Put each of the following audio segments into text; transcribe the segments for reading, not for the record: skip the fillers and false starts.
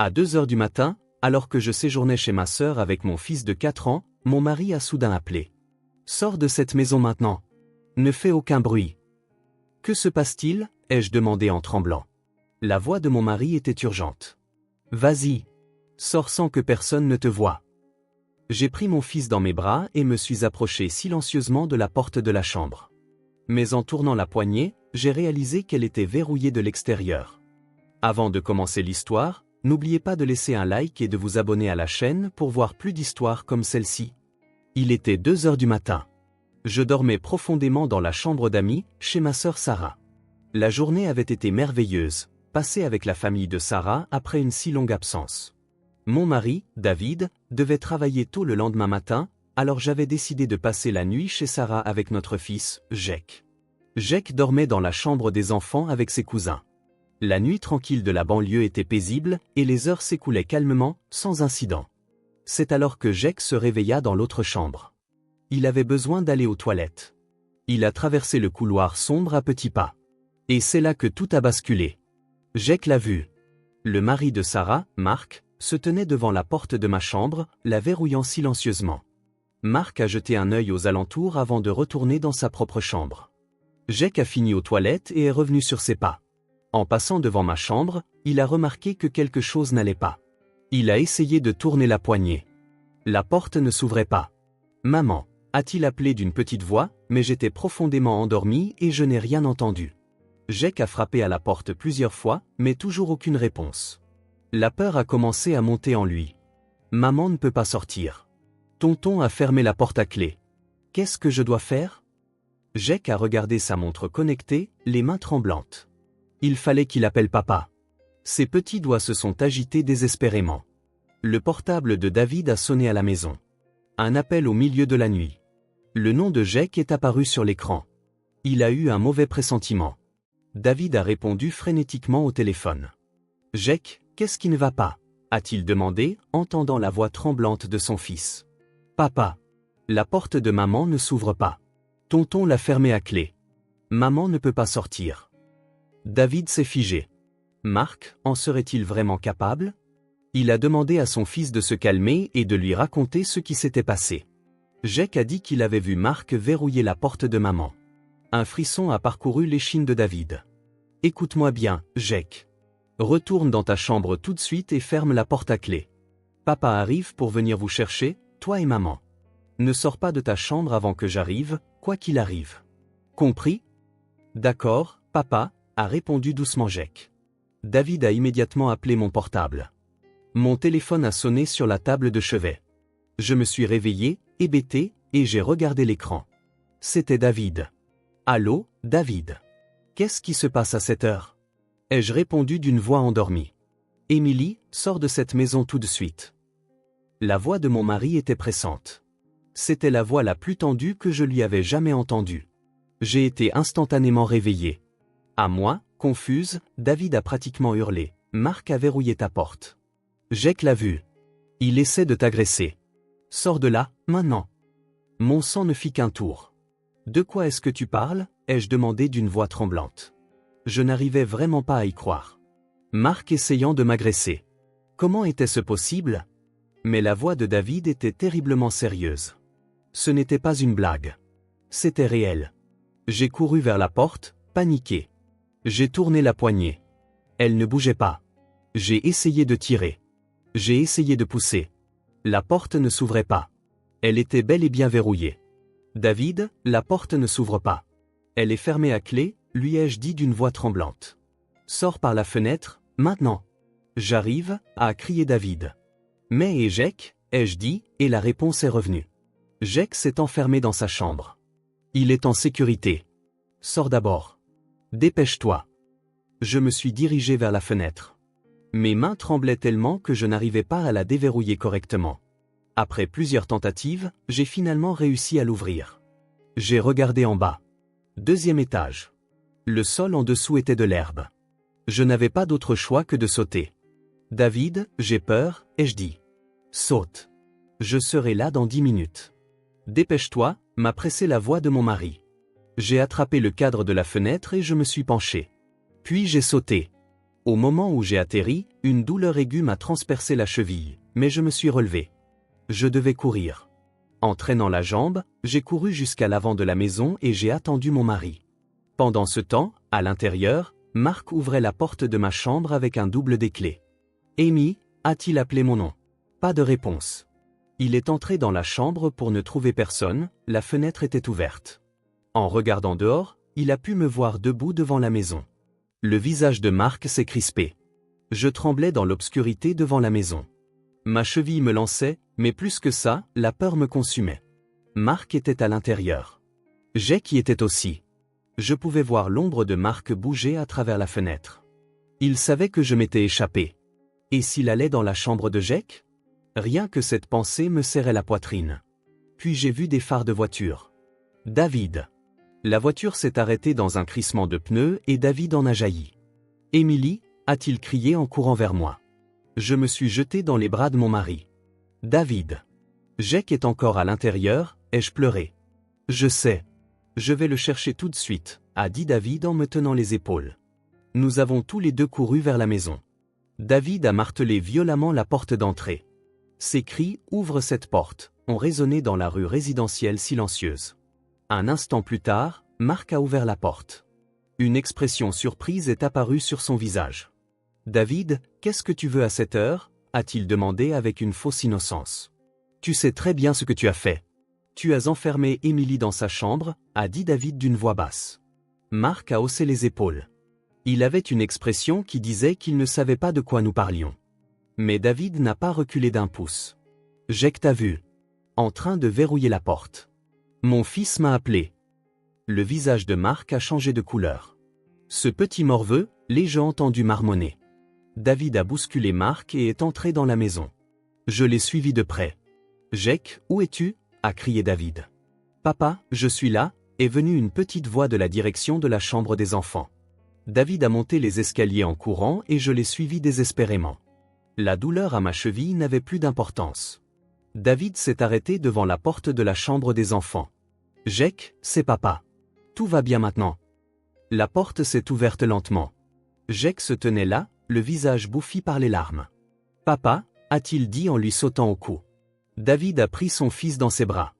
À 2 heures du matin, alors que je séjournais chez ma sœur avec mon fils de 4 ans, mon mari a soudain appelé. « Sors de cette maison maintenant. Ne fais aucun bruit. » « Que se passe-t-il » ai-je demandé en tremblant. La voix de mon mari était urgente. « Vas-y. Sors sans que personne ne te voie. » J'ai pris mon fils dans mes bras et me suis approché silencieusement de la porte de la chambre. Mais en tournant la poignée, j'ai réalisé qu'elle était verrouillée de l'extérieur. Avant de commencer l'histoire, n'oubliez pas de laisser un like et de vous abonner à la chaîne pour voir plus d'histoires comme celle-ci. Il était 2 heures du matin. Je dormais profondément dans la chambre d'amis, chez ma sœur Sarah. La journée avait été merveilleuse, passée avec la famille de Sarah après une si longue absence. Mon mari, David, devait travailler tôt le lendemain matin, alors j'avais décidé de passer la nuit chez Sarah avec notre fils, Jake. Jake dormait dans la chambre des enfants avec ses cousins. La nuit tranquille de la banlieue était paisible, et les heures s'écoulaient calmement, sans incident. C'est alors que Jake se réveilla dans l'autre chambre. Il avait besoin d'aller aux toilettes. Il a traversé le couloir sombre à petits pas. Et c'est là que tout a basculé. Jake l'a vu. Le mari de Sarah, Marc, se tenait devant la porte de ma chambre, la verrouillant silencieusement. Marc a jeté un œil aux alentours avant de retourner dans sa propre chambre. Jake a fini aux toilettes et est revenu sur ses pas. En passant devant ma chambre, il a remarqué que quelque chose n'allait pas. Il a essayé de tourner la poignée. La porte ne s'ouvrait pas. « Maman » a-t-il appelé d'une petite voix, mais j'étais profondément endormi et je n'ai rien entendu. Jake a frappé à la porte plusieurs fois, mais toujours aucune réponse. La peur a commencé à monter en lui. Maman ne peut pas sortir. Tonton a fermé la porte à clé. Qu'est-ce que je dois faire? Jake a regardé sa montre connectée, les mains tremblantes. Il fallait qu'il appelle papa. Ses petits doigts se sont agités désespérément. Le portable de David a sonné à la maison. Un appel au milieu de la nuit. Le nom de Jake est apparu sur l'écran. Il a eu un mauvais pressentiment. David a répondu frénétiquement au téléphone. « Jake, qu'est-ce qui ne va pas » a-t-il demandé, entendant la voix tremblante de son fils. « Papa. La porte de maman ne s'ouvre pas. Tonton l'a fermée à clé. Maman ne peut pas sortir. » David s'est figé. Marc, en serait-il vraiment capable? Il a demandé à son fils de se calmer et de lui raconter ce qui s'était passé. Jake a dit qu'il avait vu Marc verrouiller la porte de maman. Un frisson a parcouru l'échine de David. « Écoute-moi bien, Jake. Retourne dans ta chambre tout de suite et ferme la porte à clé. Papa arrive pour venir vous chercher, toi et maman. Ne sors pas de ta chambre avant que j'arrive, quoi qu'il arrive. Compris? » « D'accord, papa, » a répondu doucement Jake. David a immédiatement appelé mon portable. Mon téléphone a sonné sur la table de chevet. Je me suis réveillé, hébété, et j'ai regardé l'écran. C'était David. « Allô, David. Qu'est-ce qui se passe à cette heure ?» ai-je répondu d'une voix endormie. « Émilie, sors de cette maison tout de suite. » La voix de mon mari était pressante. C'était la voix la plus tendue que je lui avais jamais entendue. J'ai été instantanément réveillé. À moi, confuse, David a pratiquement hurlé. « Marc a verrouillé ta porte. Jake l'a vu. Il essaie de t'agresser. Sors de là, maintenant. » Mon sang ne fit qu'un tour. « De quoi est-ce que tu parles » ai-je demandé d'une voix tremblante. Je n'arrivais vraiment pas à y croire. Marc essayant de m'agresser. Comment était-ce possible? Mais la voix de David était terriblement sérieuse. Ce n'était pas une blague. C'était réel. J'ai couru vers la porte, paniqué. J'ai tourné la poignée. Elle ne bougeait pas. J'ai essayé de tirer. J'ai essayé de pousser. La porte ne s'ouvrait pas. Elle était bel et bien verrouillée. « David, la porte ne s'ouvre pas. Elle est fermée à clé, » lui ai-je dit d'une voix tremblante. « Sors par la fenêtre, maintenant. »« J'arrive » a crié David. « Mais et Jake » ai-je dit, et la réponse est revenue. Jake s'est enfermé dans sa chambre. Il est en sécurité. Sors d'abord. Dépêche-toi. Je me suis dirigé vers la fenêtre. Mes mains tremblaient tellement que je n'arrivais pas à la déverrouiller correctement. Après plusieurs tentatives, j'ai finalement réussi à l'ouvrir. J'ai regardé en bas. 2e étage. Le sol en dessous était de l'herbe. Je n'avais pas d'autre choix que de sauter. « David, j'ai peur » ai-je dit. « Saute. Je serai là dans 10 minutes. »« Dépêche-toi » m'a pressé la voix de mon mari. J'ai attrapé le cadre de la fenêtre et je me suis penché. Puis j'ai sauté. Au moment où j'ai atterri, une douleur aiguë m'a transpercé la cheville, mais je me suis relevé. Je devais courir. En traînant la jambe, j'ai couru jusqu'à l'avant de la maison et j'ai attendu mon mari. Pendant ce temps, à l'intérieur, Marc ouvrait la porte de ma chambre avec un double des clés. « Amy » a-t-il appelé mon nom. Pas de réponse. Il est entré dans la chambre pour ne trouver personne, la fenêtre était ouverte. En regardant dehors, il a pu me voir debout devant la maison. Le visage de Marc s'est crispé. Je tremblais dans l'obscurité devant la maison. Ma cheville me lançait, mais plus que ça, la peur me consumait. Marc était à l'intérieur. Jake y était aussi. Je pouvais voir l'ombre de Marc bouger à travers la fenêtre. Il savait que je m'étais échappé. Et s'il allait dans la chambre de Jake? Rien que cette pensée me serrait la poitrine. Puis j'ai vu des phares de voiture. David. La voiture s'est arrêtée dans un crissement de pneus et David en a jailli. « Émilie » a-t-il crié en courant vers moi. Je me suis jeté dans les bras de mon mari. « David. Jake est encore à l'intérieur » ai-je pleuré. « Je sais. Je vais le chercher tout de suite » a dit David en me tenant les épaules. Nous avons tous les deux couru vers la maison. David a martelé violemment la porte d'entrée. Ses cris « Ouvre cette porte » ont résonné dans la rue résidentielle silencieuse. Un instant plus tard, Marc a ouvert la porte. Une expression surprise est apparue sur son visage. « David, qu'est-ce que tu veux à cette heure » a-t-il demandé avec une fausse innocence. « Tu sais très bien ce que tu as fait. Tu as enfermé Émilie dans sa chambre » a dit David d'une voix basse. Marc a haussé les épaules. Il avait une expression qui disait qu'il ne savait pas de quoi nous parlions. Mais David n'a pas reculé d'un pouce. « Jake t'a vu. En train de verrouiller la porte. Mon fils m'a appelé. » Le visage de Marc a changé de couleur. Ce petit morveux, l'ai-je entendu marmonner. David a bousculé Marc et est entré dans la maison. Je l'ai suivi de près. « Jake, où es-tu » a crié David. « Papa, je suis là » est venue une petite voix de la direction de la chambre des enfants. David a monté les escaliers en courant et je l'ai suivi désespérément. La douleur à ma cheville n'avait plus d'importance. David s'est arrêté devant la porte de la chambre des enfants. « Jake, c'est papa. Tout va bien maintenant. » La porte s'est ouverte lentement. Jake se tenait là, le visage bouffi par les larmes. « Papa » a-t-il dit en lui sautant au cou. David a pris son fils dans ses bras.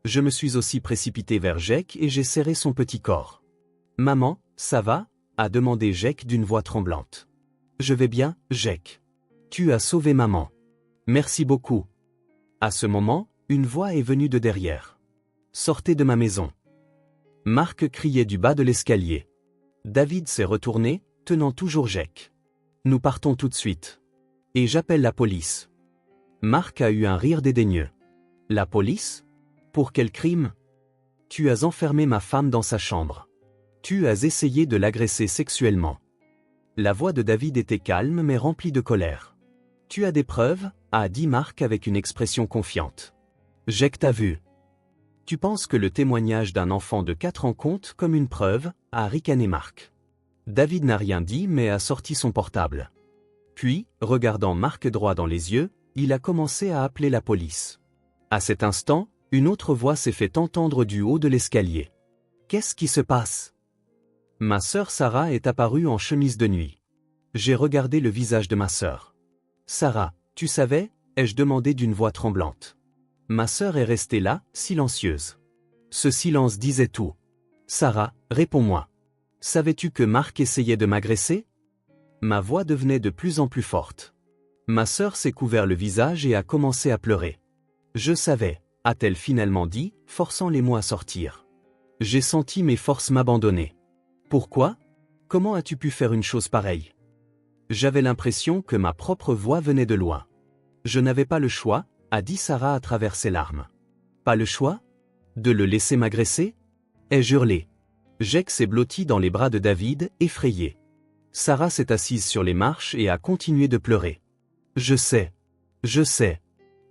Je me suis aussi précipité vers Jake et j'ai serré son petit corps. « Maman, ça va » a demandé Jake d'une voix tremblante. « Je vais bien, Jake. Tu as sauvé maman. Merci beaucoup. » À ce moment, une voix est venue de derrière. « Sortez de ma maison. » Marc criait du bas de l'escalier. David s'est retourné, tenant toujours Jake. « Nous partons tout de suite. Et j'appelle la police. » Marc a eu un rire dédaigneux. « La police ? Pour quel crime ? Tu as enfermé ma femme dans sa chambre. Tu as essayé de l'agresser sexuellement. » La voix de David était calme mais remplie de colère. « Tu as des preuves » a dit Marc avec une expression confiante. « Jake t'a vu. » « Tu penses que le témoignage d'un enfant de 4 ans compte comme une preuve » a ricané Marc. David n'a rien dit mais a sorti son portable. Puis, regardant Marc droit dans les yeux, il a commencé à appeler la police. À cet instant, une autre voix s'est fait entendre du haut de l'escalier. « Qu'est-ce qui se passe ?» Ma sœur Sarah est apparue en chemise de nuit. J'ai regardé le visage de ma sœur. « Sarah, tu savais » ai-je demandé d'une voix tremblante. Ma sœur est restée là, silencieuse. Ce silence disait tout. « Sarah, réponds-moi. Savais-tu que Marc essayait de m'agresser » Ma voix devenait de plus en plus forte. Ma sœur s'est couvert le visage et a commencé à pleurer. « Je savais » a-t-elle finalement dit, forçant les mots à sortir. J'ai senti mes forces m'abandonner. Pourquoi ? Comment as-tu pu faire une chose pareille ? J'avais l'impression que ma propre voix venait de loin. Je n'avais pas le choix, a dit Sarah à travers ses larmes. Pas le choix ? De le laisser m'agresser ? Ai-je hurlé. Jake s'est blotti dans les bras de David, effrayé. Sarah s'est assise sur les marches et a continué de pleurer. Je sais.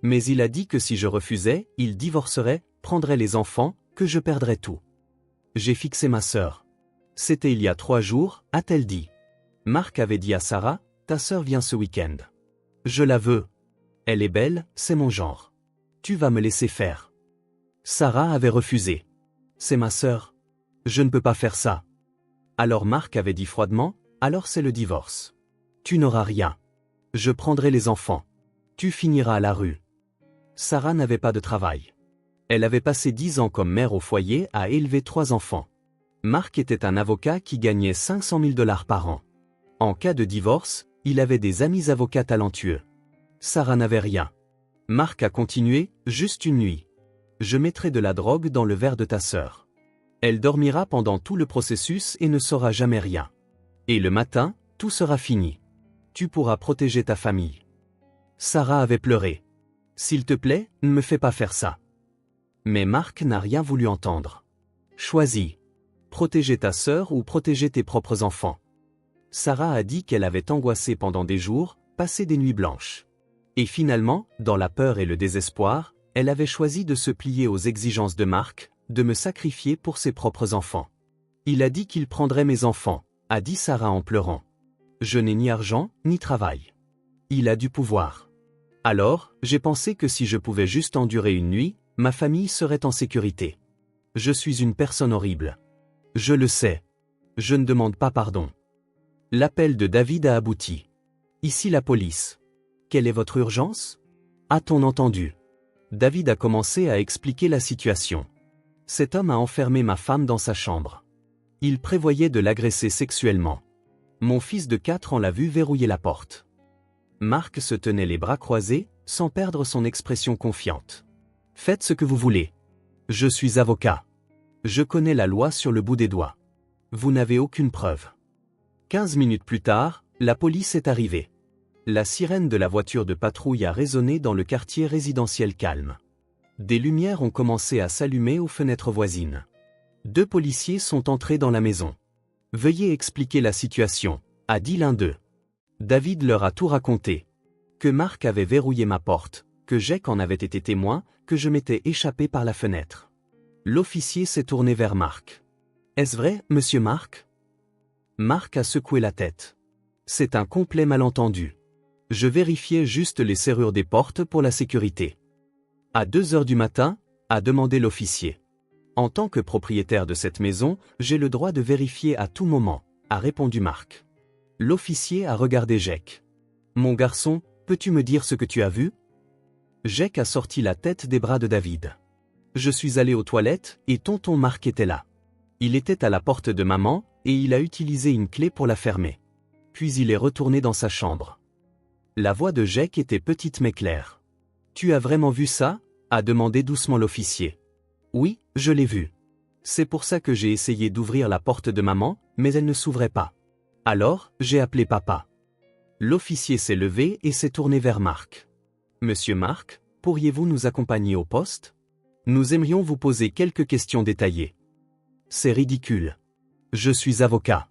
Mais il a dit que si je refusais, il divorcerait, prendrait les enfants, que je perdrais tout. J'ai fixé ma sœur. C'était il y a 3 jours, a-t-elle dit. Marc avait dit à Sarah, ta sœur vient ce week-end. Je la veux. Elle est belle, c'est mon genre. Tu vas me laisser faire. Sarah avait refusé. C'est ma sœur. Je ne peux pas faire ça. Alors Marc avait dit froidement, alors c'est le divorce. Tu n'auras rien. Je prendrai les enfants. Tu finiras à la rue. Sarah n'avait pas de travail. Elle avait passé 10 ans comme mère au foyer à élever 3 enfants. Mark était un avocat qui gagnait 500 000 $ par an. En cas de divorce, il avait des amis avocats talentueux. Sarah n'avait rien. Mark a continué, juste une nuit. Je mettrai de la drogue dans le verre de ta sœur. Elle dormira pendant tout le processus et ne saura jamais rien. Et le matin, tout sera fini. Tu pourras protéger ta famille. Sarah avait pleuré. S'il te plaît, ne me fais pas faire ça. Mais Mark n'a rien voulu entendre. Choisis. Protéger ta sœur ou protéger tes propres enfants. Sarah a dit qu'elle avait angoissé pendant des jours, passé des nuits blanches. Et finalement, dans la peur et le désespoir, elle avait choisi de se plier aux exigences de Mark, de me sacrifier pour ses propres enfants. Il a dit qu'il prendrait mes enfants, a dit Sarah en pleurant. Je n'ai ni argent, ni travail. Il a du pouvoir. Alors, j'ai pensé que si je pouvais juste endurer une nuit, ma famille serait en sécurité. Je suis une personne horrible. Je le sais. Je ne demande pas pardon. L'appel de David a abouti. Ici la police. Quelle est votre urgence? A-t-on entendu? David a commencé à expliquer la situation. Cet homme a enfermé ma femme dans sa chambre. Il prévoyait de l'agresser sexuellement. Mon fils de 4 ans l'a vu verrouiller la porte. Mark se tenait les bras croisés, sans perdre son expression confiante. Faites ce que vous voulez. Je suis avocat. Je connais la loi sur le bout des doigts. Vous n'avez aucune preuve. 15 minutes plus tard, la police est arrivée. La sirène de la voiture de patrouille a résonné dans le quartier résidentiel calme. Des lumières ont commencé à s'allumer aux fenêtres voisines. 2 policiers sont entrés dans la maison. Veuillez expliquer la situation, a dit l'un d'eux. David leur a tout raconté. Que Mark avait verrouillé ma porte, que Jake en avait été témoin, que je m'étais échappé par la fenêtre. L'officier s'est tourné vers Mark. Est-ce vrai, monsieur Mark? Mark a secoué la tête. C'est un complet malentendu. Je vérifiais juste les serrures des portes pour la sécurité. À 2 heures du matin, a demandé l'officier. En tant que propriétaire de cette maison, j'ai le droit de vérifier à tout moment, a répondu Mark. L'officier a regardé Jake. Mon garçon, peux-tu me dire ce que tu as vu? Jake a sorti la tête des bras de David. Je suis allé aux toilettes et tonton Mark était là. Il était à la porte de maman et il a utilisé une clé pour la fermer. Puis il est retourné dans sa chambre. La voix de Jake était petite mais claire. Tu as vraiment vu ça? A demandé doucement l'officier. Oui, je l'ai vu. C'est pour ça que j'ai essayé d'ouvrir la porte de maman, mais elle ne s'ouvrait pas. Alors, j'ai appelé papa. L'officier s'est levé et s'est tourné vers Mark. Monsieur Mark, pourriez-vous nous accompagner au poste? Nous aimerions vous poser quelques questions détaillées. C'est ridicule. Je suis avocat.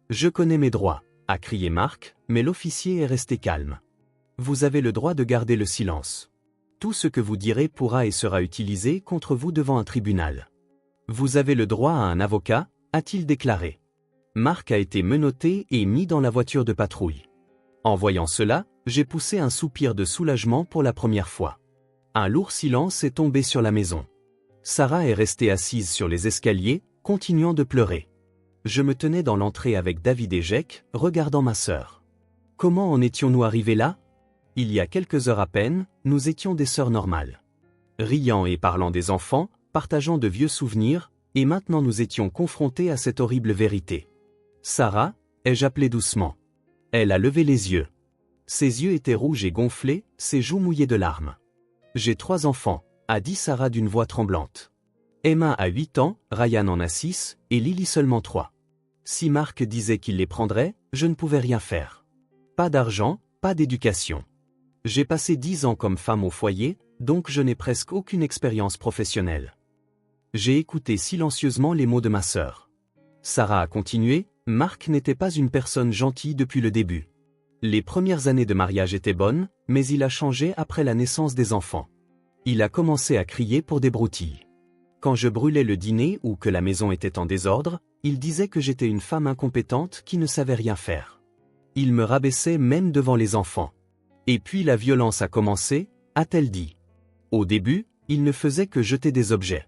Je connais mes droits, a crié Mark, mais l'officier est resté calme. Vous avez le droit de garder le silence. Tout ce que vous direz pourra et sera utilisé contre vous devant un tribunal. Vous avez le droit à un avocat, a-t-il déclaré. Mark a été menotté et mis dans la voiture de patrouille. En voyant cela, j'ai poussé un soupir de soulagement pour la première fois. Un lourd silence est tombé sur la maison. Sarah est restée assise sur les escaliers, continuant de pleurer. Je me tenais dans l'entrée avec David et Jake, regardant ma sœur. Comment en étions-nous arrivés là? Il y a quelques heures à peine, nous étions des sœurs normales. Riant et parlant des enfants, partageant de vieux souvenirs, et maintenant nous étions confrontés à cette horrible vérité. Sarah, ai-je appelé doucement. Elle a levé les yeux. Ses yeux étaient rouges et gonflés, ses joues mouillées de larmes. J'ai 3 enfants, a dit Sarah d'une voix tremblante. Emma a 8 ans, Ryan en a 6, et Lily seulement 3. Si Mark disait qu'il les prendrait, je ne pouvais rien faire. Pas d'argent, pas d'éducation. J'ai passé 10 ans comme femme au foyer, donc je n'ai presque aucune expérience professionnelle. J'ai écouté silencieusement les mots de ma sœur. Sarah a continué, Mark n'était pas une personne gentille depuis le début. Les premières années de mariage étaient bonnes, mais il a changé après la naissance des enfants. Il a commencé à crier pour des broutilles. Quand je brûlais le dîner ou que la maison était en désordre, il disait que j'étais une femme incompétente qui ne savait rien faire. Il me rabaissait même devant les enfants. Et puis la violence a commencé, a-t-elle dit. Au début, il ne faisait que jeter des objets.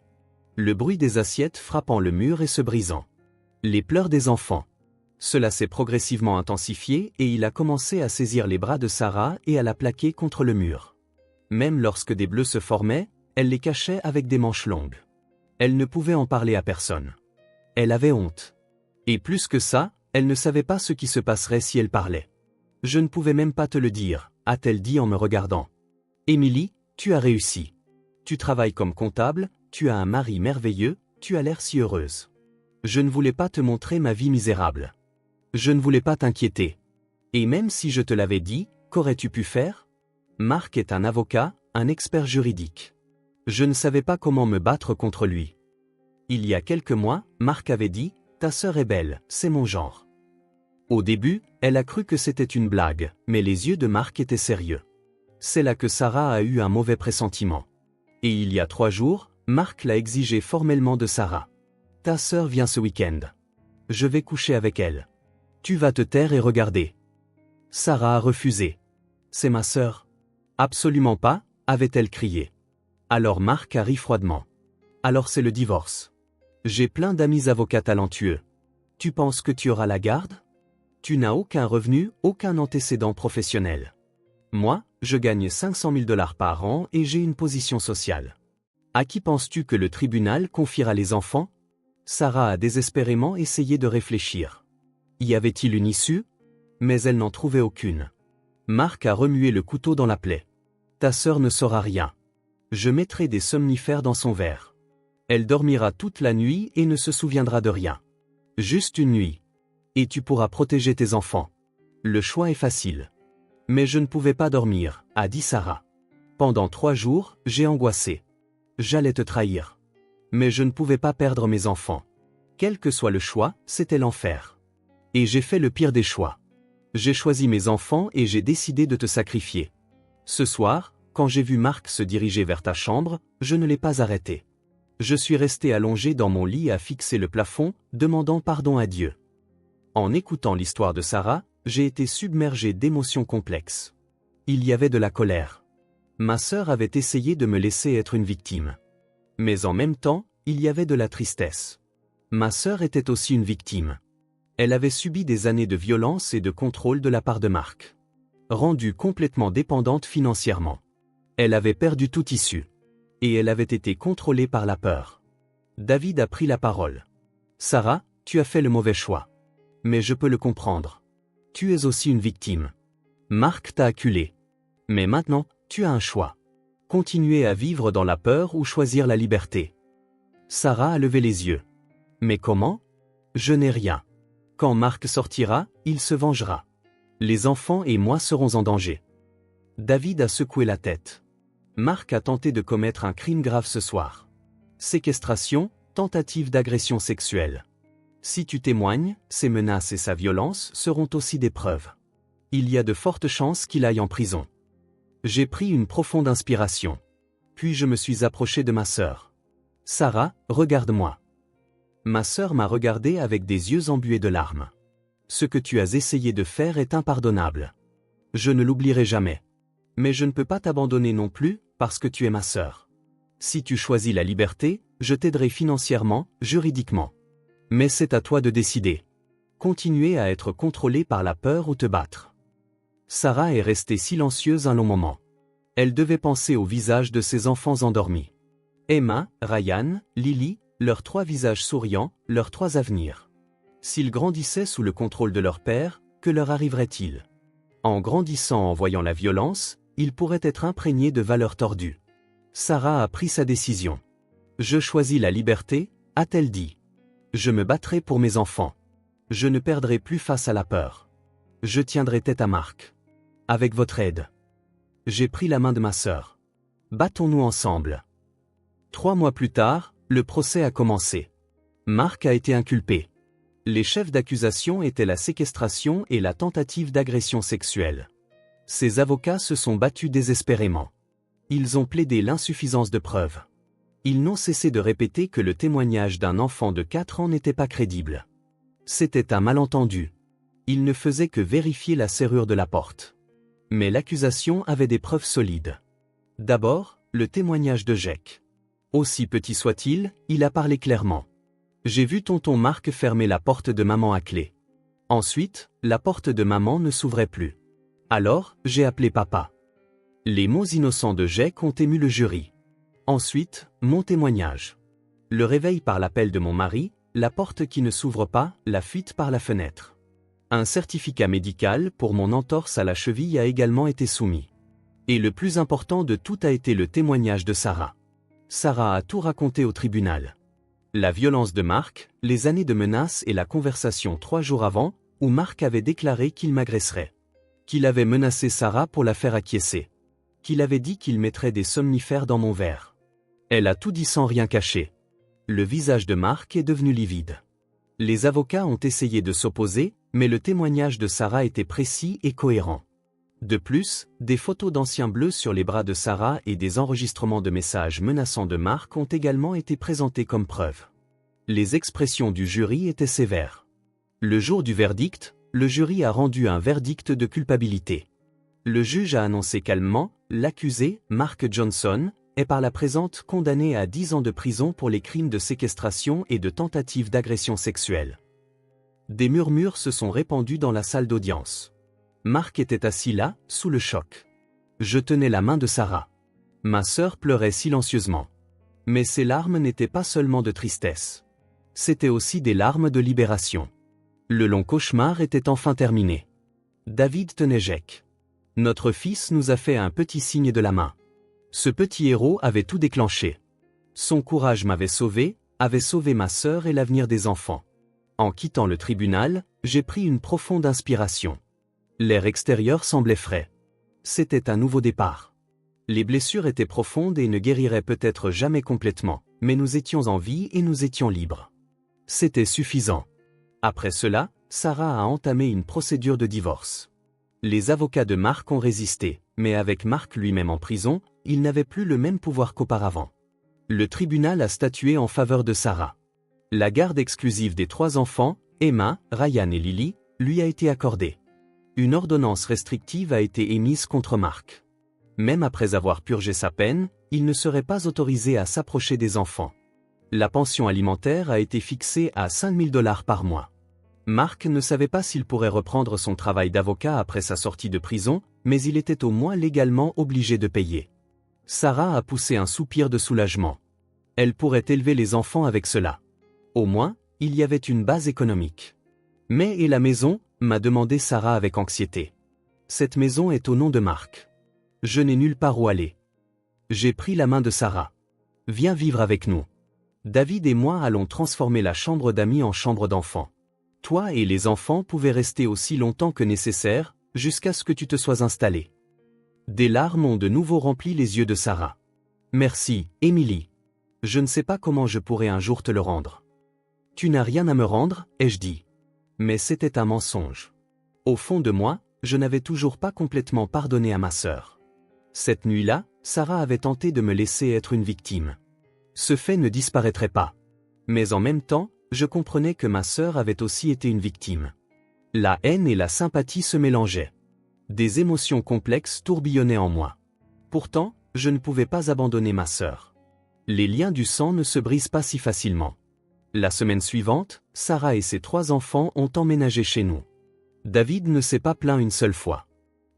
Le bruit des assiettes frappant le mur et se brisant. Les pleurs des enfants. Cela s'est progressivement intensifié et il a commencé à saisir les bras de Sarah et à la plaquer contre le mur. Même lorsque des bleus se formaient, elle les cachait avec des manches longues. Elle ne pouvait en parler à personne. Elle avait honte. Et plus que ça, elle ne savait pas ce qui se passerait si elle parlait. « Je ne pouvais même pas te le dire », a-t-elle dit en me regardant. « Émilie, tu as réussi. Tu travailles comme comptable, tu as un mari merveilleux, tu as l'air si heureuse. Je ne voulais pas te montrer ma vie misérable. Je ne voulais pas t'inquiéter. Et même si je te l'avais dit, qu'aurais-tu pu faire ? Marc est un avocat, un expert juridique. Je ne savais pas comment me battre contre lui. Il y a quelques mois, Marc avait dit « Ta sœur est belle, c'est mon genre ». Au début, elle a cru que c'était une blague, mais les yeux de Marc étaient sérieux. C'est là que Sarah a eu un mauvais pressentiment. Et il y a 3 jours, Marc l'a exigé formellement de Sarah. « Ta sœur vient ce week-end. Je vais coucher avec elle. Tu vas te taire et regarder. » Sarah a refusé. « C'est ma sœur. »« Absolument pas », avait-elle crié. Alors Marc a ri froidement. « Alors c'est le divorce. J'ai plein d'amis avocats talentueux. Tu penses que tu auras la garde ? Tu n'as aucun revenu, aucun antécédent professionnel. Moi, je gagne 500 000 $ par an et j'ai une position sociale. À qui penses-tu que le tribunal confiera les enfants ? » Sarah a désespérément essayé de réfléchir. Y avait-il une issue ? Mais elle n'en trouvait aucune. Marc a remué le couteau dans la plaie. « Ta sœur ne saura rien. Je mettrai des somnifères dans son verre. Elle dormira toute la nuit et ne se souviendra de rien. Juste une nuit. Et tu pourras protéger tes enfants. Le choix est facile. » « Mais je ne pouvais pas dormir, » a dit Sarah. « Pendant 3 jours, j'ai angoissé. J'allais te trahir. Mais je ne pouvais pas perdre mes enfants. Quel que soit le choix, c'était l'enfer. Et j'ai fait le pire des choix. J'ai choisi mes enfants et j'ai décidé de te sacrifier. Ce soir, quand j'ai vu Marc se diriger vers ta chambre, je ne l'ai pas arrêté. Je suis resté allongé dans mon lit à fixer le plafond, demandant pardon à Dieu. » En écoutant l'histoire de Sarah, j'ai été submergé d'émotions complexes. Il y avait de la colère. Ma sœur avait essayé de me laisser être une victime. Mais en même temps, il y avait de la tristesse. Ma sœur était aussi une victime. Elle avait subi des années de violence et de contrôle de la part de Marc. Rendue complètement dépendante financièrement. Elle avait perdu toute issue. Et elle avait été contrôlée par la peur. David a pris la parole. « Sarah, tu as fait le mauvais choix. Mais je peux le comprendre. Tu es aussi une victime. Marc t'a acculé. Mais maintenant, tu as un choix. Continuer à vivre dans la peur ou choisir la liberté. » Sarah a levé les yeux. « Mais comment ? Je n'ai rien. Quand Marc sortira, il se vengera. Les enfants et moi serons en danger. » David a secoué la tête. Marc a tenté de commettre un crime grave ce soir. Séquestration, tentative d'agression sexuelle. Si tu témoignes, ses menaces et sa violence seront aussi des preuves. Il y a de fortes chances qu'il aille en prison. J'ai pris une profonde inspiration. Puis je me suis approché de ma sœur. « Sarah, regarde-moi. » Ma sœur m'a regardé avec des yeux embués de larmes. « Ce que tu as essayé de faire est impardonnable. Je ne l'oublierai jamais. Mais je ne peux pas t'abandonner non plus, parce que tu es ma sœur. Si tu choisis la liberté, je t'aiderai financièrement, juridiquement. Mais c'est à toi de décider. Continuer à être contrôlé par la peur ou te battre. » Sarah est restée silencieuse un long moment. Elle devait penser au visage de ses enfants endormis. Emma, Ryan, Lily, leurs 3 visages souriants, leurs 3 avenirs. S'ils grandissaient sous le contrôle de leur père, que leur arriverait-il ? En grandissant en voyant la violence, ils pourraient être imprégnés de valeurs tordues. Sarah a pris sa décision. « Je choisis la liberté », a-t-elle dit. « Je me battrai pour mes enfants. Je ne perdrai plus face à la peur. Je tiendrai tête à Marc. Avec votre aide. » J'ai pris la main de ma sœur. « Battons-nous ensemble. » 3 mois plus tard, le procès a commencé. Marc a été inculpé. Les chefs d'accusation étaient la séquestration et la tentative d'agression sexuelle. Ses avocats se sont battus désespérément. Ils ont plaidé l'insuffisance de preuves. Ils n'ont cessé de répéter que le témoignage d'un enfant de 4 ans n'était pas crédible. C'était un malentendu. Ils ne faisaient que vérifier la serrure de la porte. Mais l'accusation avait des preuves solides. D'abord, le témoignage de Jake. Aussi petit soit-il, il a parlé clairement. « J'ai vu tonton Marc fermer la porte de maman à clé. Ensuite, la porte de maman ne s'ouvrait plus. Alors, j'ai appelé papa. Les mots innocents de Jack ont ému le jury. Ensuite, mon témoignage. Le réveil par l'appel de mon mari, la porte qui ne s'ouvre pas, la fuite par la fenêtre. Un certificat médical pour mon entorse à la cheville a également été soumis. Et le plus important de tout a été le témoignage de Sarah. Sarah a tout raconté au tribunal. La violence de Mark, les années de menaces et la conversation 3 jours avant, où Mark avait déclaré qu'il m'agresserait. Qu'il avait menacé Sarah pour la faire acquiescer. Qu'il avait dit qu'il mettrait des somnifères dans mon verre. Elle a tout dit sans rien cacher. Le visage de Mark est devenu livide. Les avocats ont essayé de s'opposer, mais le témoignage de Sarah était précis et cohérent. De plus, des photos d'anciens bleus sur les bras de Sarah et des enregistrements de messages menaçants de Mark ont également été présentés comme preuve. Les expressions du jury étaient sévères. Le jour du verdict, le jury a rendu un verdict de culpabilité. Le juge a annoncé calmement, l'accusé, Mark Johnson, est par la présente condamné à 10 ans de prison pour les crimes de séquestration et de tentative d'agression sexuelle. Des murmures se sont répandus dans la salle d'audience. Mark était assis là, sous le choc. Je tenais la main de Sarah. Ma sœur pleurait silencieusement. Mais ses larmes n'étaient pas seulement de tristesse. C'étaient aussi des larmes de libération. Le long cauchemar était enfin terminé. David tenait Jack. Notre fils nous a fait un petit signe de la main. Ce petit héros avait tout déclenché. Son courage m'avait sauvé, avait sauvé ma sœur et l'avenir des enfants. En quittant le tribunal, j'ai pris une profonde inspiration. L'air extérieur semblait frais. C'était un nouveau départ. Les blessures étaient profondes et ne guériraient peut-être jamais complètement, mais nous étions en vie et nous étions libres. C'était suffisant. Après cela, Sarah a entamé une procédure de divorce. Les avocats de Mark ont résisté, mais avec Mark lui-même en prison, il n'avait plus le même pouvoir qu'auparavant. Le tribunal a statué en faveur de Sarah. La garde exclusive des 3 enfants, Emma, Ryan et Lily, lui a été accordée. Une ordonnance restrictive a été émise contre Mark. Même après avoir purgé sa peine, il ne serait pas autorisé à s'approcher des enfants. La pension alimentaire a été fixée à 5 000 $ par mois. Mark ne savait pas s'il pourrait reprendre son travail d'avocat après sa sortie de prison, mais il était au moins légalement obligé de payer. Sarah a poussé un soupir de soulagement. Elle pourrait élever les enfants avec cela. Au moins, il y avait une base économique. Mais et la maison, m'a demandé Sarah avec anxiété. Cette maison est au nom de Mark. Je n'ai nulle part où aller. J'ai pris la main de Sarah. Viens vivre avec nous. David et moi allons transformer la chambre d'amis en chambre d'enfants. Toi et les enfants pouvez rester aussi longtemps que nécessaire, jusqu'à ce que tu te sois installé. Des larmes ont de nouveau rempli les yeux de Sarah. Merci, Emily. Je ne sais pas comment je pourrai un jour te le rendre. Tu n'as rien à me rendre, ai-je dit. Mais c'était un mensonge. Au fond de moi, je n'avais toujours pas complètement pardonné à ma sœur. Cette nuit-là, Sarah avait tenté de me laisser être une victime. Ce fait ne disparaîtrait pas. Mais en même temps, je comprenais que ma sœur avait aussi été une victime. La haine et la sympathie se mélangeaient. Des émotions complexes tourbillonnaient en moi. Pourtant, je ne pouvais pas abandonner ma sœur. Les liens du sang ne se brisent pas si facilement. La semaine suivante, Sarah et ses 3 enfants ont emménagé chez nous. David ne s'est pas plaint une seule fois.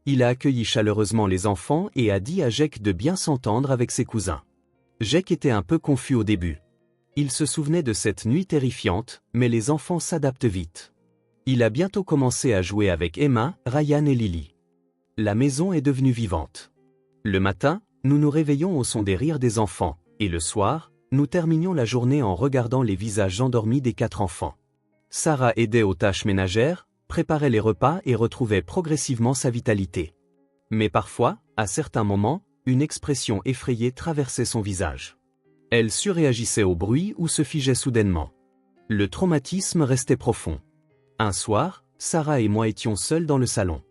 Il a accueilli chaleureusement les enfants et a dit à Jack de bien s'entendre avec ses cousins. Jack était un peu confus au début. Il se souvenait de cette nuit terrifiante, mais les enfants s'adaptent vite. Il a bientôt commencé à jouer avec Emma, Ryan et Lily. La maison est devenue vivante. Le matin, nous nous réveillons au son des rires des enfants, et le soir, nous terminions la journée en regardant les visages endormis des 4 enfants. Sarah aidait aux tâches ménagères, préparait les repas et retrouvait progressivement sa vitalité. Mais parfois, à certains moments, une expression effrayée traversait son visage. Elle surréagissait au bruit ou se figeait soudainement. Le traumatisme restait profond. Un soir, Sarah et moi étions seuls dans le salon.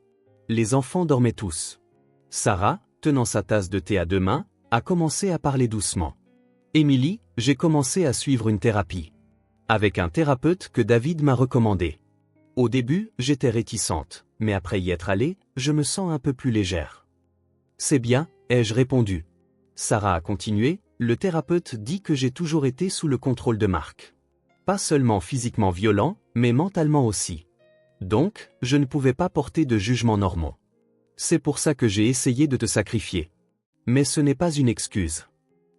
Les enfants dormaient tous. Sarah, tenant sa tasse de thé à 2 mains, a commencé à parler doucement. « Emily, j'ai commencé à suivre une thérapie. Avec un thérapeute que David m'a recommandé. Au début, j'étais réticente, mais après y être allée, je me sens un peu plus légère. »« C'est bien, » ai-je répondu. Sarah a continué, « Le thérapeute dit que j'ai toujours été sous le contrôle de Mark. Pas seulement physiquement violent, mais mentalement aussi. Donc, je ne pouvais pas porter de jugements normaux. C'est pour ça que j'ai essayé de te sacrifier. Mais ce n'est pas une excuse.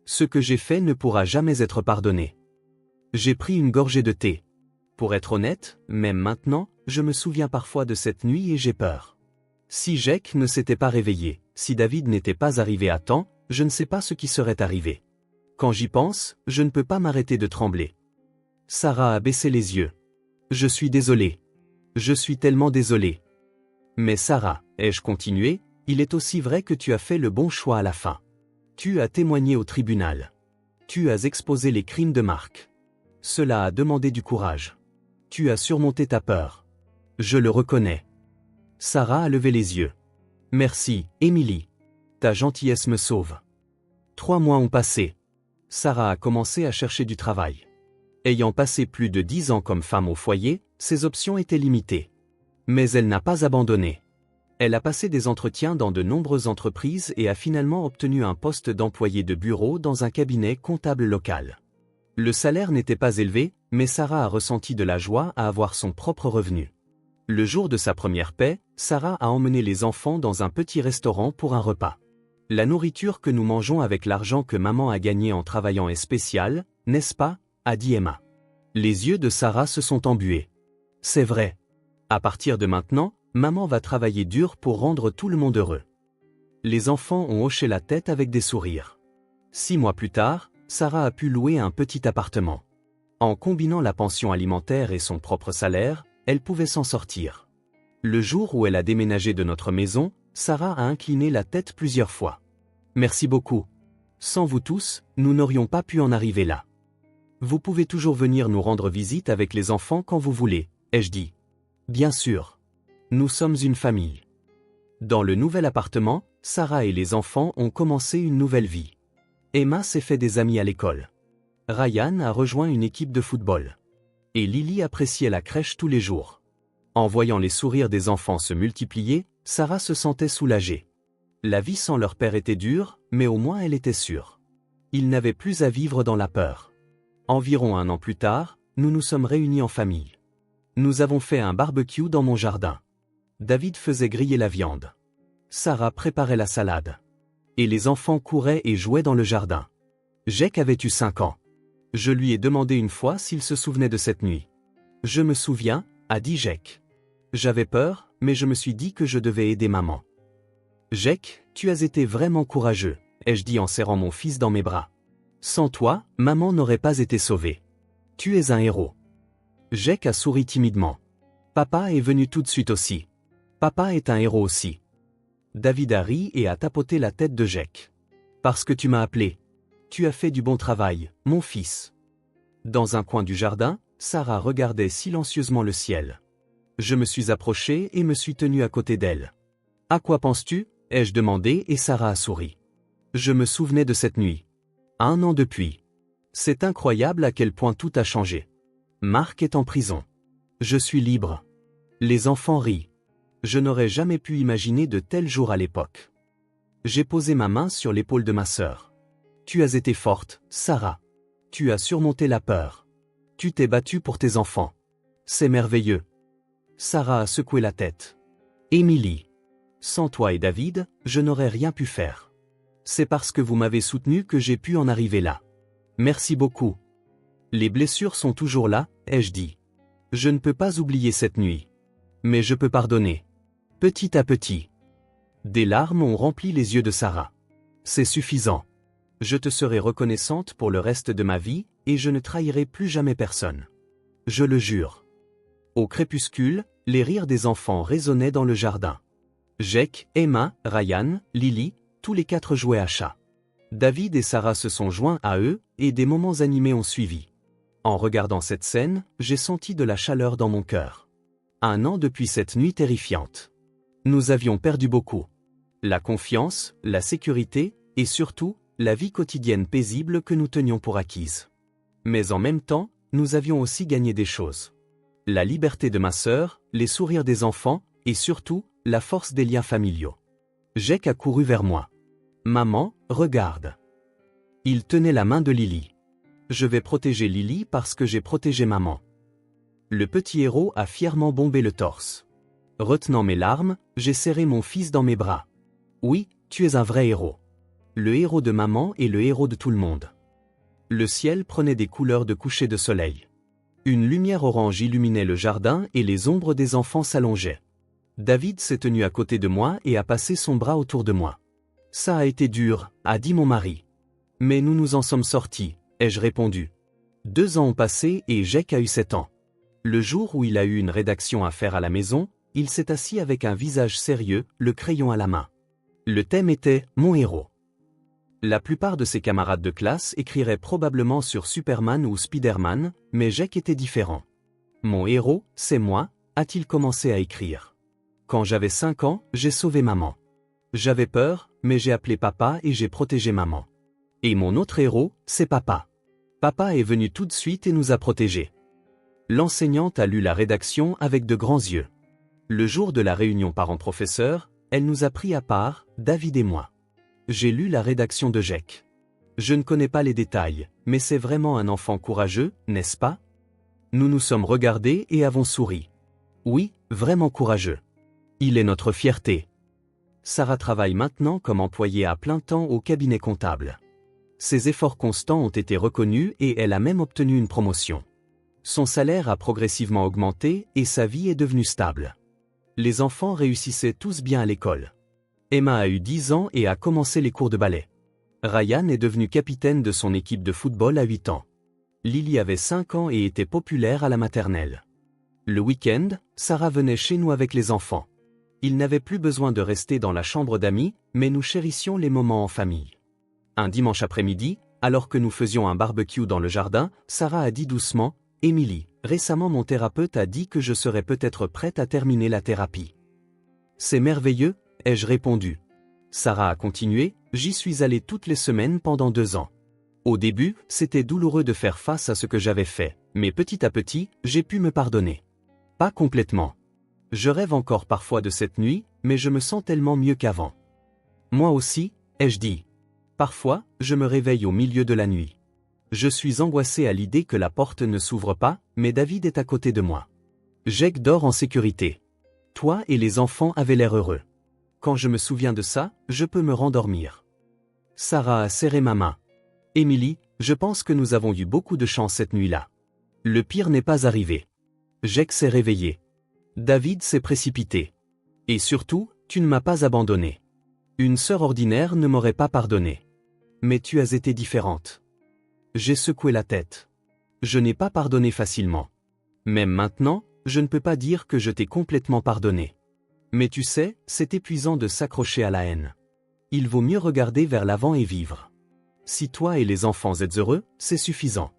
Ce que j'ai fait ne pourra jamais être pardonné. J'ai pris une gorgée de thé. Pour être honnête, même maintenant, je me souviens parfois de cette nuit et j'ai peur. Si Jake ne s'était pas réveillé, si David n'était pas arrivé à temps, je ne sais pas ce qui serait arrivé. Quand j'y pense, je ne peux pas m'arrêter de trembler. Sarah a baissé les yeux. Je suis désolé. Je suis tellement désolé. Mais Sarah, ai-je continué, il est aussi vrai que tu as fait le bon choix à la fin. Tu as témoigné au tribunal. Tu as exposé les crimes de Mark. Cela a demandé du courage. Tu as surmonté ta peur. Je le reconnais. Sarah a levé les yeux. Merci, Emily. Ta gentillesse me sauve. 3 mois ont passé. Sarah a commencé à chercher du travail. Ayant passé plus de 10 ans comme femme au foyer, ses options étaient limitées. Mais elle n'a pas abandonné. Elle a passé des entretiens dans de nombreuses entreprises et a finalement obtenu un poste d'employé de bureau dans un cabinet comptable local. Le salaire n'était pas élevé, mais Sarah a ressenti de la joie à avoir son propre revenu. Le jour de sa première paie, Sarah a emmené les enfants dans un petit restaurant pour un repas. La nourriture que nous mangeons avec l'argent que maman a gagné en travaillant est spéciale, n'est-ce pas, a dit Emma. Les yeux de Sarah se sont embués. C'est vrai. À partir de maintenant, maman va travailler dur pour rendre tout le monde heureux. Les enfants ont hoché la tête avec des sourires. 6 mois plus tard, Sarah a pu louer un petit appartement. En combinant la pension alimentaire et son propre salaire, elle pouvait s'en sortir. Le jour où elle a déménagé de notre maison, Sarah a incliné la tête plusieurs fois. Merci beaucoup. Sans vous tous, nous n'aurions pas pu en arriver là. Vous pouvez toujours venir nous rendre visite avec les enfants quand vous voulez, ai-je dit. Bien sûr. Nous sommes une famille. Dans le nouvel appartement, Sarah et les enfants ont commencé une nouvelle vie. Emma s'est fait des amis à l'école. Ryan a rejoint une équipe de football. Et Lily appréciait la crèche tous les jours. En voyant les sourires des enfants se multiplier, Sarah se sentait soulagée. La vie sans leur père était dure, mais au moins elle était sûre. Ils n'avaient plus à vivre dans la peur. Environ 1 an plus tard, nous nous sommes réunis en famille. Nous avons fait un barbecue dans mon jardin. David faisait griller la viande. Sarah préparait la salade. Et les enfants couraient et jouaient dans le jardin. Jake avait eu 5 ans. Je lui ai demandé une fois s'il se souvenait de cette nuit. Je me souviens, a dit Jake. J'avais peur, mais je me suis dit que je devais aider maman. Jake, tu as été vraiment courageux, ai-je dit en serrant mon fils dans mes bras. Sans toi, maman n'aurait pas été sauvée. Tu es un héros. Jake a souri timidement. Papa est venu tout de suite aussi. Papa est un héros aussi. David a ri et a tapoté la tête de Jake. Parce que tu m'as appelé. Tu as fait du bon travail, mon fils. Dans un coin du jardin, Sarah regardait silencieusement le ciel. Je me suis approché et me suis tenu à côté d'elle. À quoi penses-tu ? Ai-je demandé et Sarah a souri. Je me souvenais de cette nuit. 1 an depuis. C'est incroyable à quel point tout a changé. Mark est en prison. Je suis libre. Les enfants rient. Je n'aurais jamais pu imaginer de tels jours à l'époque. J'ai posé ma main sur l'épaule de ma sœur. Tu as été forte, Sarah. Tu as surmonté la peur. Tu t'es battue pour tes enfants. C'est merveilleux. Sarah a secoué la tête. Emily. Sans toi et David, je n'aurais rien pu faire. C'est parce que vous m'avez soutenu que j'ai pu en arriver là. Merci beaucoup. Les blessures sont toujours là, ai-je dit. Je ne peux pas oublier cette nuit. Mais je peux pardonner. Petit à petit. Des larmes ont rempli les yeux de Sarah. C'est suffisant. Je te serai reconnaissante pour le reste de ma vie, et je ne trahirai plus jamais personne. Je le jure. Au crépuscule, les rires des enfants résonnaient dans le jardin. Jake, Emma, Ryan, Lily, tous les 4 jouaient à chat. David et Sarah se sont joints à eux, et des moments animés ont suivi. En regardant cette scène, j'ai senti de la chaleur dans mon cœur. 1 an depuis cette nuit terrifiante. Nous avions perdu beaucoup. La confiance, la sécurité, et surtout, la vie quotidienne paisible que nous tenions pour acquise. Mais en même temps, nous avions aussi gagné des choses. La liberté de ma sœur, les sourires des enfants, et surtout, la force des liens familiaux. Jake a couru vers moi. Maman, regarde. Il tenait la main de Lily. Je vais protéger Lily parce que j'ai protégé maman. Le petit héros a fièrement bombé le torse. Retenant mes larmes, j'ai serré mon fils dans mes bras. Oui, tu es un vrai héros. Le héros de maman et le héros de tout le monde. Le ciel prenait des couleurs de coucher de soleil. Une lumière orange illuminait le jardin et les ombres des enfants s'allongeaient. David s'est tenu à côté de moi et a passé son bras autour de moi. Ça a été dur, a dit mon mari. Mais nous nous en sommes sortis, ai-je répondu. 2 ans ont passé et Jake a eu 7 ans. Le jour où il a eu une rédaction à faire à la maison, il s'est assis avec un visage sérieux, le crayon à la main. Le thème était « Mon héros ». La plupart de ses camarades de classe écriraient probablement sur Superman ou Spider-Man, mais Jake était différent. « Mon héros, c'est moi », a-t-il commencé à écrire. Quand j'avais 5 ans, j'ai sauvé maman. J'avais peur, mais j'ai appelé papa et j'ai protégé maman. Et mon autre héros, c'est papa. Papa est venu tout de suite et nous a protégés. L'enseignante a lu la rédaction avec de grands yeux. Le jour de la réunion parents-professeurs, elle nous a pris à part, David et moi. J'ai lu la rédaction de Jake. Je ne connais pas les détails, mais c'est vraiment un enfant courageux, n'est-ce pas? Nous nous sommes regardés et avons souri. Oui, vraiment courageux. Il est notre fierté. Sarah travaille maintenant comme employée à plein temps au cabinet comptable. Ses efforts constants ont été reconnus et elle a même obtenu une promotion. Son salaire a progressivement augmenté et sa vie est devenue stable. Les enfants réussissaient tous bien à l'école. Emma a eu 10 ans et a commencé les cours de ballet. Ryan est devenu capitaine de son équipe de football à 8 ans. Lily avait 5 ans et était populaire à la maternelle. Le week-end, Sarah venait chez nous avec les enfants. Ils n'avaient plus besoin de rester dans la chambre d'amis, mais nous chérissions les moments en famille. Un dimanche après-midi, alors que nous faisions un barbecue dans le jardin, Sarah a dit doucement « Émilie, récemment mon thérapeute a dit que je serais peut-être prête à terminer la thérapie. » « C'est merveilleux », ai-je répondu. Sarah a continué, j'y suis allée toutes les semaines pendant 2 ans. Au début, c'était douloureux de faire face à ce que j'avais fait, mais petit à petit, j'ai pu me pardonner. Pas complètement. Je rêve encore parfois de cette nuit, mais je me sens tellement mieux qu'avant. Moi aussi, ai-je dit. Parfois, je me réveille au milieu de la nuit. Je suis angoissée à l'idée que la porte ne s'ouvre pas, mais David est à côté de moi. Jake dort en sécurité. Toi et les enfants avaient l'air heureux. Quand je me souviens de ça, je peux me rendormir. Sarah a serré ma main. Émilie, je pense que nous avons eu beaucoup de chance cette nuit-là. Le pire n'est pas arrivé. Jake s'est réveillé. David s'est précipité. Et surtout, tu ne m'as pas abandonné. Une sœur ordinaire ne m'aurait pas pardonné. Mais tu as été différente. J'ai secoué la tête. Je n'ai pas pardonné facilement. Même maintenant, je ne peux pas dire que je t'ai complètement pardonné. Mais tu sais, c'est épuisant de s'accrocher à la haine. Il vaut mieux regarder vers l'avant et vivre. Si toi et les enfants êtes heureux, c'est suffisant.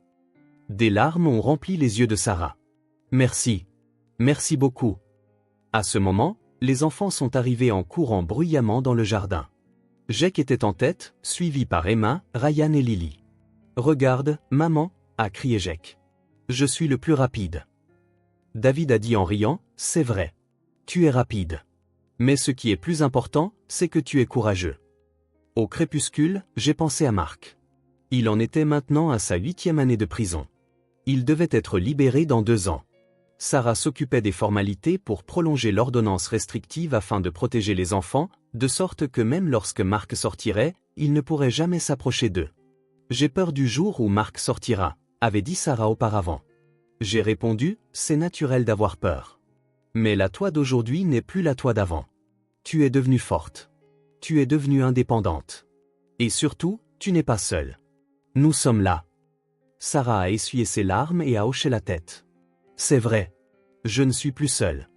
Des larmes ont rempli les yeux de Sarah. Merci. Merci beaucoup. À ce moment, les enfants sont arrivés en courant bruyamment dans le jardin. Jake était en tête, suivi par Emma, Ryan et Lily. « Regarde, maman » a crié Jake. « Je suis le plus rapide. » David a dit en riant, « C'est vrai. Tu es rapide. Mais ce qui est plus important, c'est que tu es courageux. » Au crépuscule, j'ai pensé à Mark. Il en était maintenant à sa 8e année de prison. Il devait être libéré dans 2 ans. Sarah s'occupait des formalités pour prolonger l'ordonnance restrictive afin de protéger les enfants, de sorte que même lorsque Mark sortirait, il ne pourrait jamais s'approcher d'eux. « J'ai peur du jour où Mark sortira », avait dit Sarah auparavant. J'ai répondu, c'est naturel d'avoir peur. Mais la toi d'aujourd'hui n'est plus la toi d'avant. Tu es devenue forte. Tu es devenue indépendante. Et surtout, tu n'es pas seule. Nous sommes là. Sarah a essuyé ses larmes et a hoché la tête. C'est vrai. Je ne suis plus seule.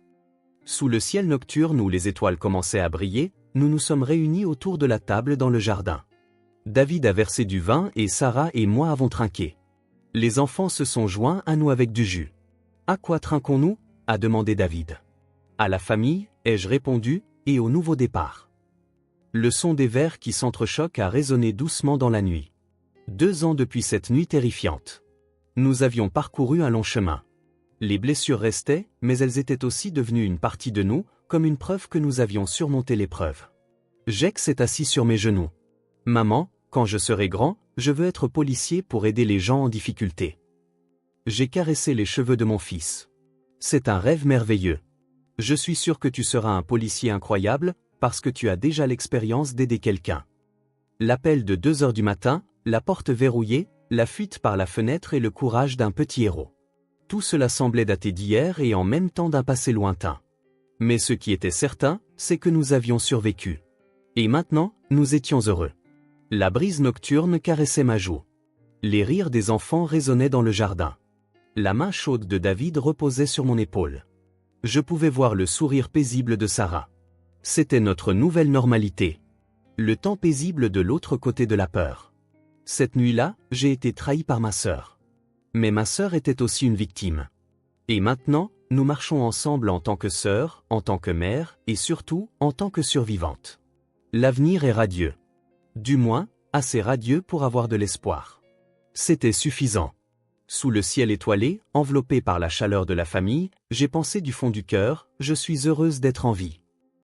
Sous le ciel nocturne où les étoiles commençaient à briller, nous nous sommes réunis autour de la table dans le jardin. David a versé du vin et Sarah et moi avons trinqué. Les enfants se sont joints à nous avec du jus. « À quoi trinquons-nous » a demandé David. « À la famille » ai-je répondu, et au nouveau départ. Le son des verres qui s'entrechoquent a résonné doucement dans la nuit. 2 ans depuis cette nuit terrifiante. Nous avions parcouru un long chemin. Les blessures restaient, mais elles étaient aussi devenues une partie de nous, comme une preuve que nous avions surmonté l'épreuve. Jake s'est assis sur mes genoux. « Maman, quand je serai grand, je veux être policier pour aider les gens en difficulté. » J'ai caressé les cheveux de mon fils. C'est un rêve merveilleux. Je suis sûr que tu seras un policier incroyable, parce que tu as déjà l'expérience d'aider quelqu'un. L'appel de 2 heures du matin, la porte verrouillée, la fuite par la fenêtre et le courage d'un petit héros. Tout cela semblait dater d'hier et en même temps d'un passé lointain. Mais ce qui était certain, c'est que nous avions survécu. Et maintenant, nous étions heureux. La brise nocturne caressait ma joue. Les rires des enfants résonnaient dans le jardin. La main chaude de David reposait sur mon épaule. Je pouvais voir le sourire paisible de Sarah. C'était notre nouvelle normalité. Le temps paisible de l'autre côté de la peur. Cette nuit-là, j'ai été trahi par ma sœur. Mais ma sœur était aussi une victime. Et maintenant, nous marchons ensemble en tant que sœur, en tant que mère, et surtout, en tant que survivante. L'avenir est radieux. Du moins, assez radieux pour avoir de l'espoir. C'était suffisant. Sous le ciel étoilé, enveloppé par la chaleur de la famille, j'ai pensé du fond du cœur, je suis heureuse d'être en vie.